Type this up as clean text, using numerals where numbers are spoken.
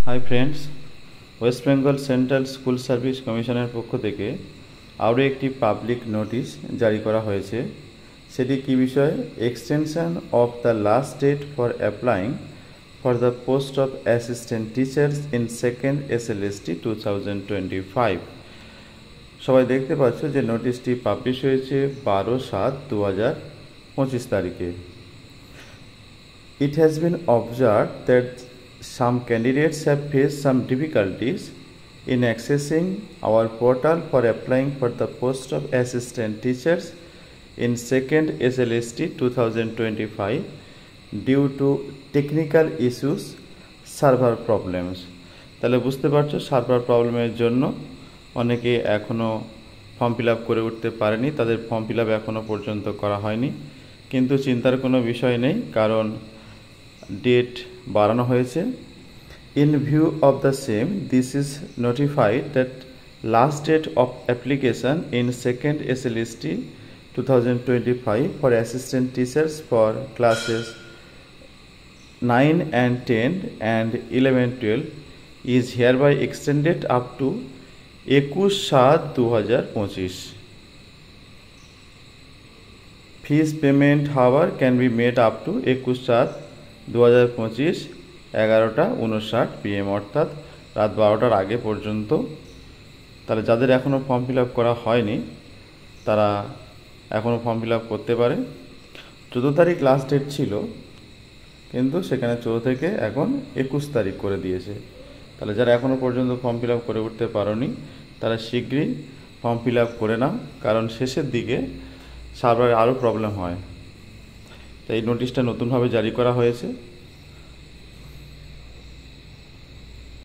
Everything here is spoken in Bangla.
Hi friends, West Bengal central school service কমিশনের পক্ষ থেকে আরও একটি পাবলিক নোটিশ জারি করা হয়েছে। সেটি কী বিষয়ে? Extension of the last date for applying for the post of assistant teachers in second SLST 2025। সবাই দেখতে পাচ্ছ যে নোটিশটি পাবলিশ হয়েছে 12/7/2025 তারিখে। It has been observed that some candidates have faced some difficulties in accessing our portal for applying for the post of assistant teachers in second SLST 2025 due to technical issues, server problems. তাহলে বুঝতে পারছো, সার্ভার প্রবলেমের জন্য অনেকে এখনও ফর্ম ফিল আপ করে উঠতে পারেনি, তাদের ফর্ম ফিল আপ এখনও পর্যন্ত করা হয়নি। কিন্তু চিন্তার কোনো বিষয় নেই, কারণ ডেট বাড়ানো হয়েছে। In view of the same, this is notified that last date of application in second SLST 2025 for assistant teachers for classes 9 and 10 and 11-12 is hereby extended up to 21/7/2025. Fees payment, however, can be made up to 21/7/2025 11:59 PM, অর্থাৎ রাত 12টার আগে পর্যন্ত। তাহলে যাদের এখনও ফর্ম ফিল আপ করা হয়নি তারা এখনও ফর্ম ফিল আপ করতে পারে। 14 তারিখ লাস্ট ডেট ছিল, কিন্তু সেখানে 14 থেকে এখন 21 তারিখ করে দিয়েছে। তাহলে যারা এখনও পর্যন্ত ফর্ম ফিল আপ করে উঠতে পারোনি তারা শীঘ্রই ফর্ম ফিল আপ করে নাও, কারণ শেষের দিকে সার্ভারে আরও প্রবলেম হয়। তাই এই নোটিশটা নতুনভাবে জারি করা হয়েছে।